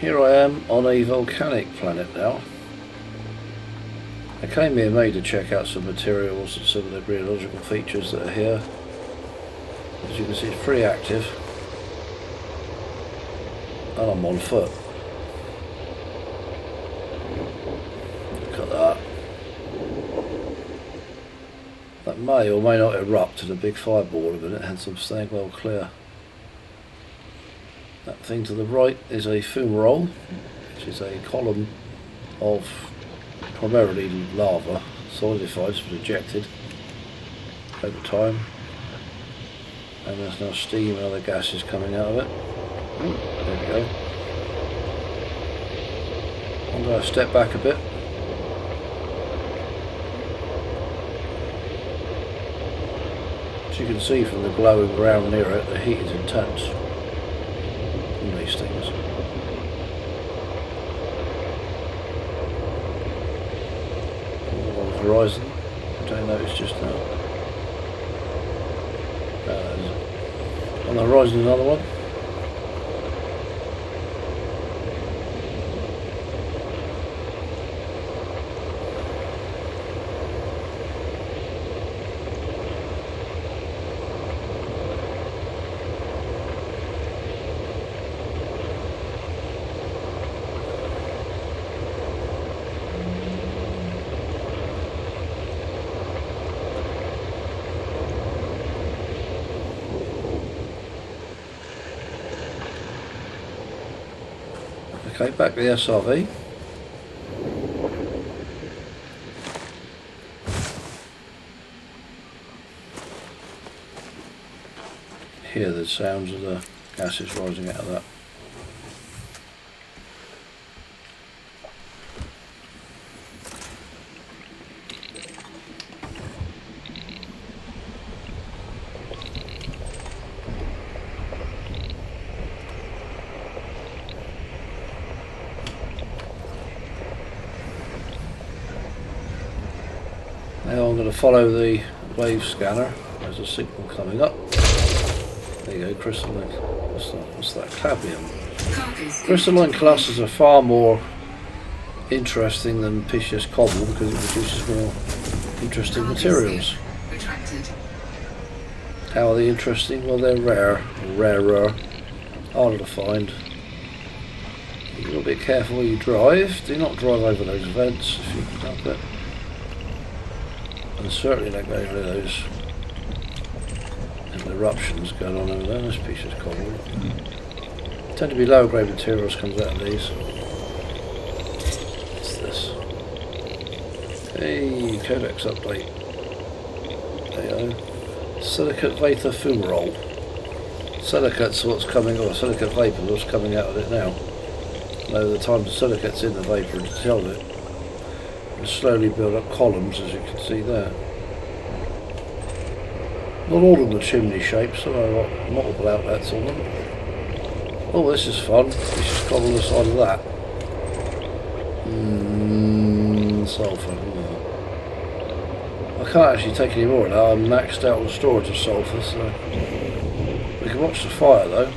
Here I am on a volcanic planet now. I came here mainly to check out some materials and some of the geological features that are here. As you can see, it's pretty active. And I'm on foot. Look at that. That may or may not erupt in a big fireball in a minute, hence I'm staying well clear. That thing to the right is a fumarole, which is a column of primarily lava, solidified, it's been ejected over time. And there's now steam and other gases coming out of it. There we go. I'm going to step back a bit. As you can see from the glowing ground near it, the heat is intense from these things. All on the horizon, I don't notice just now. On the horizon another one. Okay, back to the SRV. Hear the sounds of the gases rising out of that. Now I'm going to follow the wave scanner. There's a signal coming up. There you go, crystalline. What's that? Cadmium. Crystalline clusters are far more interesting than precious cobble because it produces more interesting materials. How are they interesting? Well, they're rare, or rarer, harder to find. You've got to be careful where you drive. Do not drive over those vents if you can help it. And certainly don't go over those little eruptions going on over there. This piece is cobble. Tend to be lower grade materials comes out of these. What's this? Hey, codex update. There you go. Silicate vapor fumarole. Silicate's what's coming, or silicate vapor what's coming out of it now. Now the time the silicate's in the vapor to tell it. Slowly build up columns, as you can see there. Not all of them are chimney shaped, some have got multiple outlets on them. Oh, this is fun. This is cobble the side of that. Sulphur. I can't actually take any more of that. I'm maxed out on storage of sulphur, so we can watch the fire though.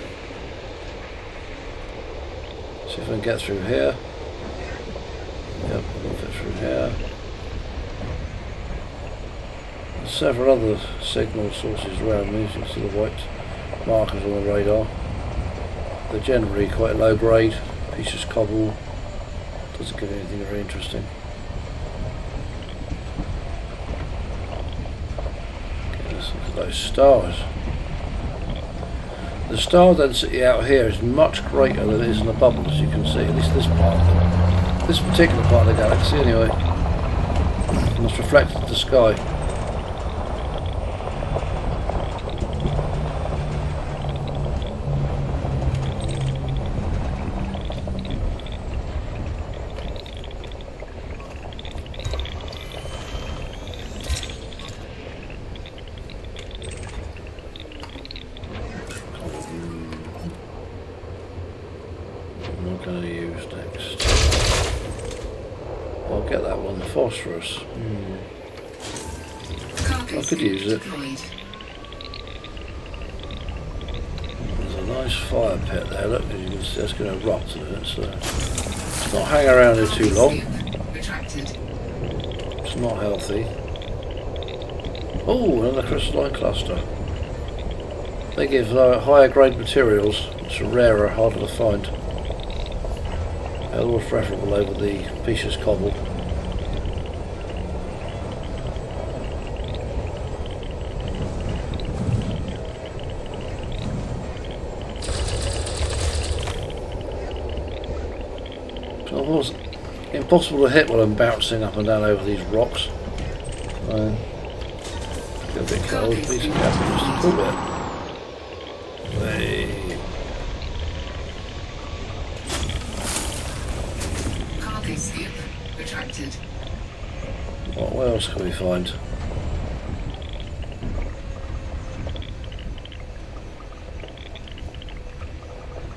See if I can get through here. Yep, I'll fit through here. There's several other signal sources around me, as you can see the white markers on the radar. They're generally quite low grade, pieces of cobble, doesn't give anything very interesting. Okay, let's look at those stars. The star density out here is much greater than it is in the bubble, as you can see, at least this part of them. This particular part of the galaxy anyway, and it's reflected in the sky. I'm not going to use next. I'll get that one, phosphorus. I could use it. There's a Nice fire pit there, look, as you can see, that's going to erupt in a minute, so let's not hang around here too long. It's not healthy. Oh, another crystalline cluster. They give higher grade materials, which are rarer, harder to find. They're always preferable over the precious cobble. It's impossible to hit while I'm bouncing up and down over these rocks. Get a bit cold, piece of gas just to cool it. Hey. Cargo skip retracted. What else can we find?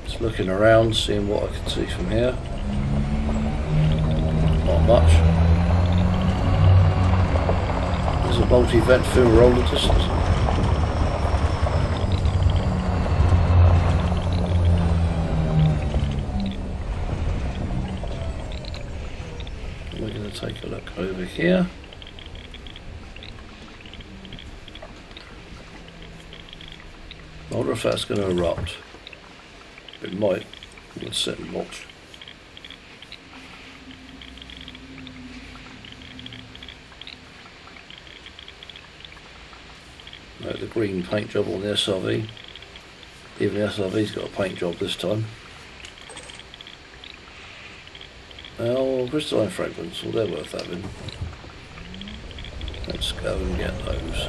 Just looking around, seeing what I can see from here. Not much. There's a multi-vent fill roller distance. We're going to take a look over here. I wonder if that's going to erupt. It might. Let's sit and watch. The green paint job on the SRV. Even the SRV's got a paint job this time. Oh, crystalline fragments, well they're worth having. Let's go and get those.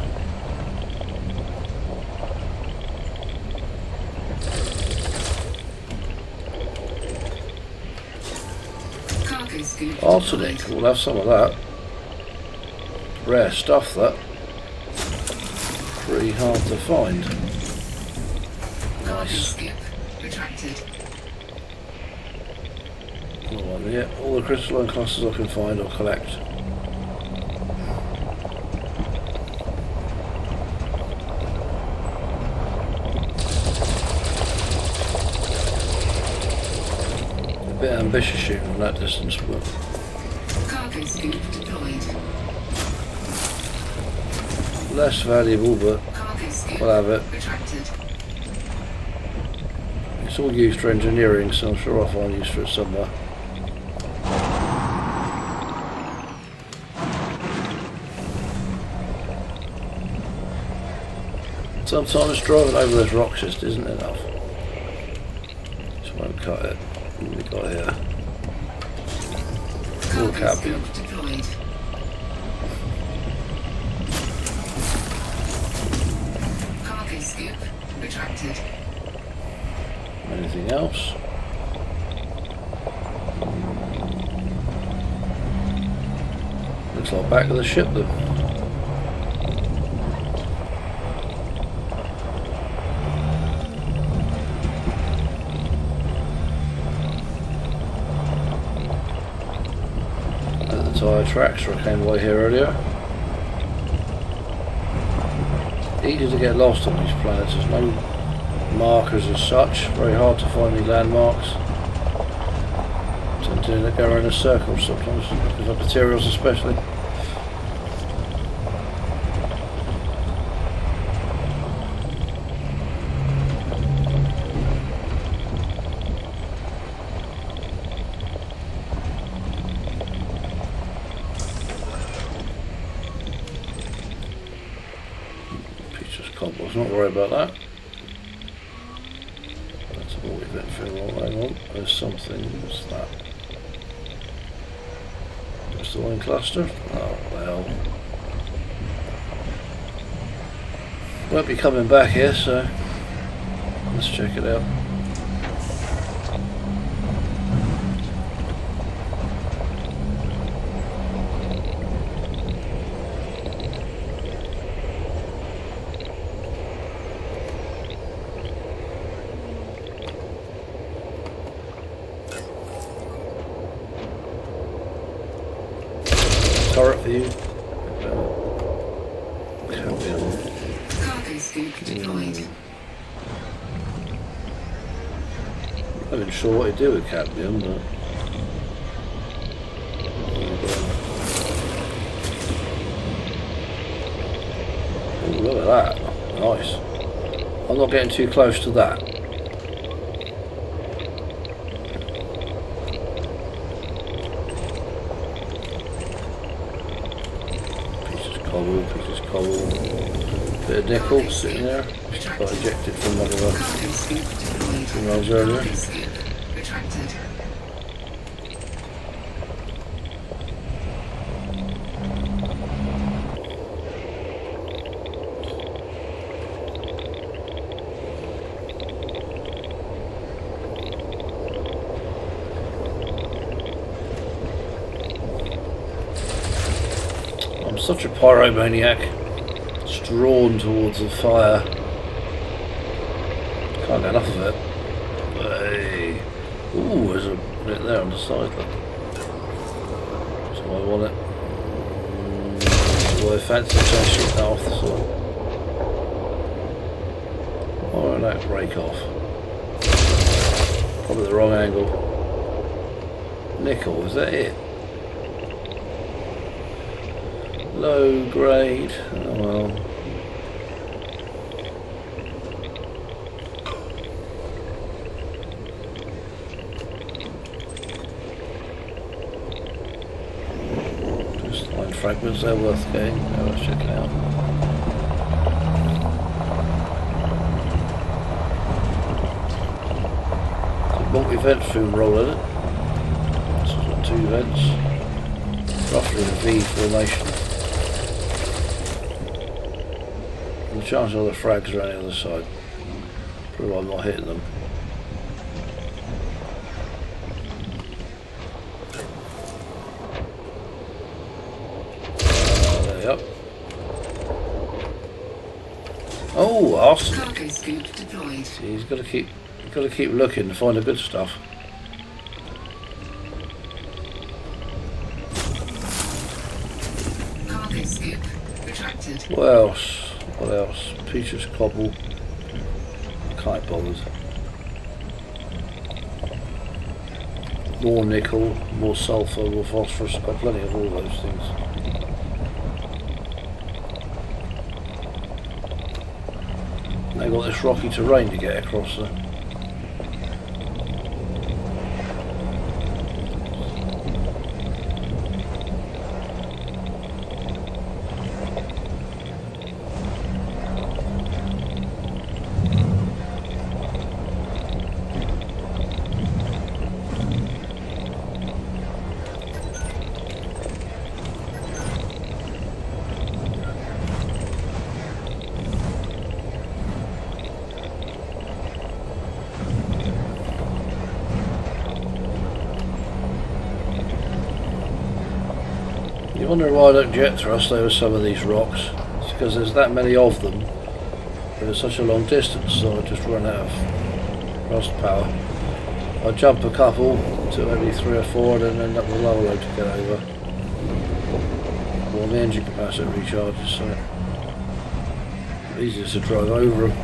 Arsenic, we'll have some of that. Rare stuff that. Pretty hard to find. Nice. Yeah, all the crystalline clusters I can find I'll collect. A bit ambitious shooting from that distance, but cargo scoop deployed. Less valuable, but we'll have it. Retracted. It's all used for engineering, so I'm sure I'll find use for it somewhere. Sometimes driving over those rocks just isn't enough. Just won't cut it. What have we got here? More cadmium. Cargo scoop retracted. Anything else? Looks like back of the ship then. Tyre tracks where I came away here earlier. Easy to get lost on these planets, there's no markers as such, very hard to find any landmarks. Tend to go around in circles sometimes, looking for materials especially. Not worry about that. That's a multi-vent fill. Hang on, there's something. What's that? Just the one cluster? Oh well. Won't be coming back here, so let's check it out. Turret for you. Cargo scoop deployed. I'm not even sure what to do with cadmium, but oh, look at that. Nice. I'm not getting too close to that. Pieces of cobble. Bit of nickel sitting there. Got ejected from one of the funerals earlier. I'm such a pyromaniac. It's drawn towards the fire. Can't get enough of it. Hey. Ooh, there's a bit there on the side. Look. So I want it. Boy, fancy trying to shoot that off the side. Oh, that break off. Probably the wrong angle. Nickel, is that it? Low grade. Oh well. Just line fragments, they're worth getting. Let's check it out. It's a multi-vent fumarole in it. This has got 2 vents. Roughly a V formation. The chance of the frags are on the other side. Prove I'm not hitting them. There you go. Oh, awesome! See, he's got to keep looking to find the good stuff. What else? What else? Peaches cobble. Can't be bothered. More nickel, more sulphur, more phosphorus. I've got plenty of all those things. They've got this rocky terrain to get across there. You wonder why I don't jet thrust over some of these rocks. It's because there's that many of them, but it's such a long distance, so I just run out of thrust power. I jump a couple to maybe 3 or 4 and then end up with another load to get over. Well, the engine capacity recharges, so it's easier to drive over them.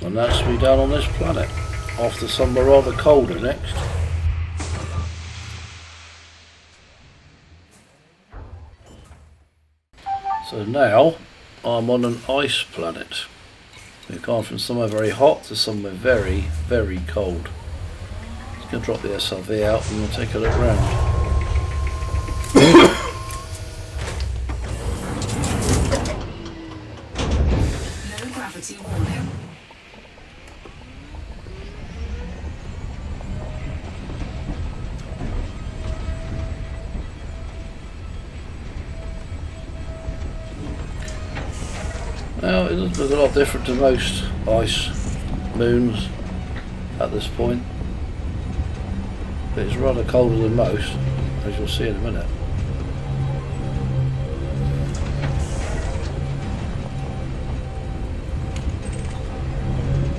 And that's to be done on this planet, off to somewhere rather colder next. So now I'm on an ice planet. We've gone from somewhere very hot to somewhere very, very cold. Just going to drop the SRV out and we'll take a look around. Low gravity warning. Now it doesn't look a lot different to most ice moons at this point, but it's rather colder than most, as you'll see in a minute.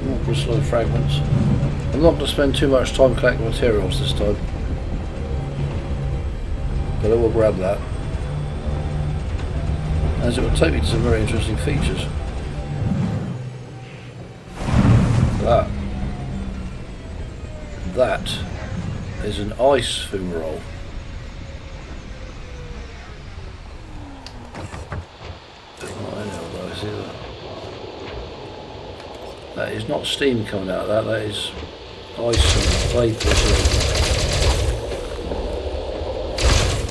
More crystalline fragments. I'm not going to spend too much time collecting materials this time, but I will grab that, as it will take me to some very interesting features. That is an ice fumarole. That is not steam coming out of that, that is ice and vapour.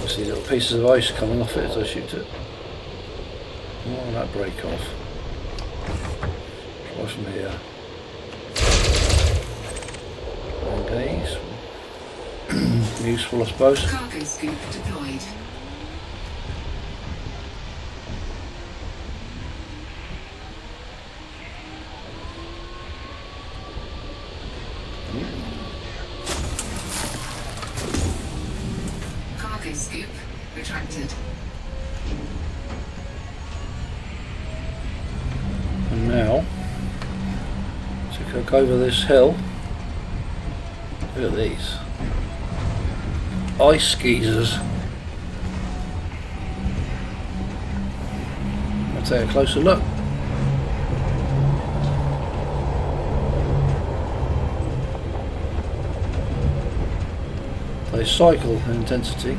You see little pieces of ice coming off it as I shoot it. Oh, that break off. Try from here. Engage. Useful, I suppose. Cargo scoop deployed. Cargo scoop retracted. And now, to cook over this hill. Look at these. Ice geysers. I'll take a closer look. They cycle in intensity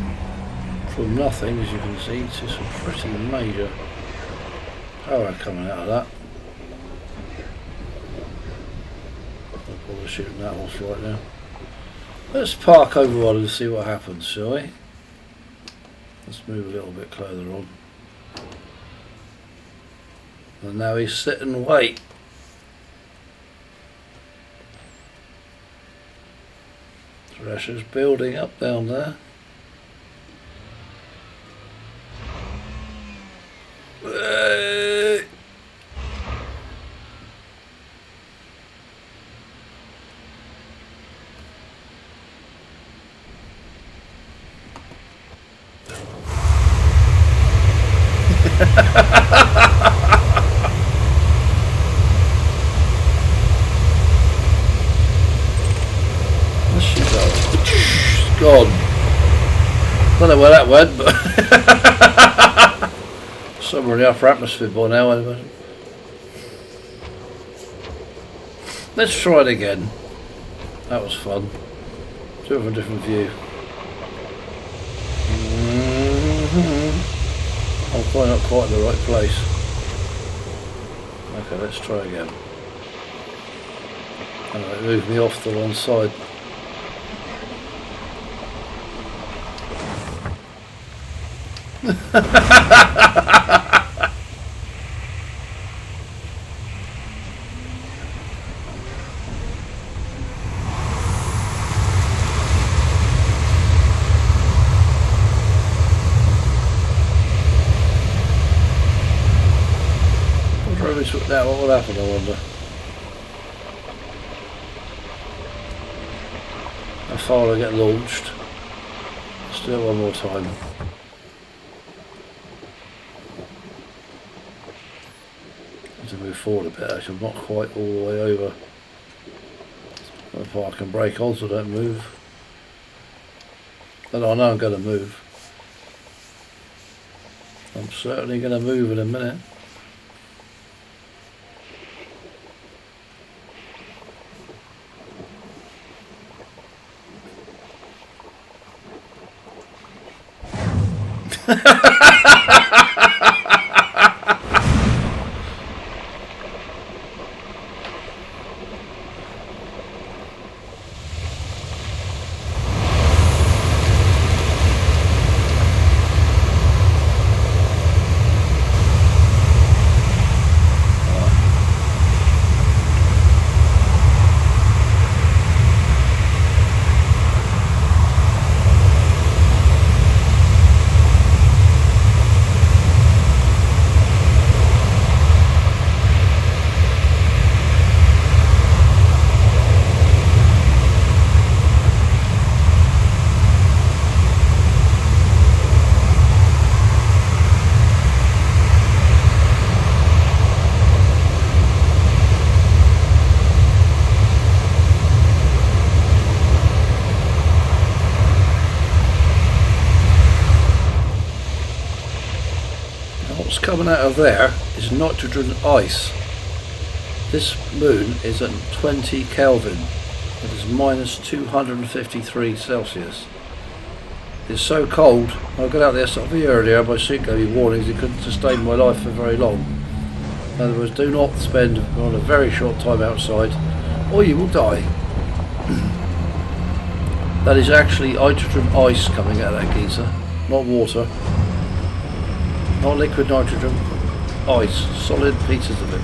from nothing, as you can see, to some pretty major power coming out of that. I'll bother shooting that off right now. Let's park over one and see what happens, shall we? Let's move a little bit closer on. And now he's sit and wait. Pressure's building up down there. Gone. Don't know where that went, but somewhere in the upper atmosphere by now, I imagine. Let's try it again. That was fun. Do it from a different view. I'm probably not quite in the right place. Okay, let's try again. And it moved me off the one side. Now what will happen, I wonder? How far will I get launched? Let's do it one more time. To move forward a bit, actually. I'm not quite all the way over. If I can break on so I don't move. And I know I'm going to move. I'm certainly going to move in a minute. what's coming out of there is nitrogen ice. This moon is at 20 Kelvin. It is minus 253 Celsius. It's so cold. I got out there slightly earlier. My suit gave me warnings it couldn't sustain my life for very long. In other words, do not spend on a very short time outside or you will die. That is actually hydrogen ice coming out of that geezer, not water. Not liquid nitrogen, ice, solid pieces of it.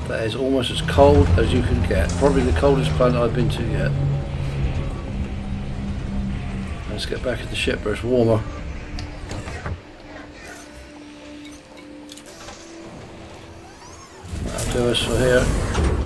That is almost as cold as you can get. Probably the coldest planet I've been to yet. Let's get back in the ship where it's warmer. That'll do us for here.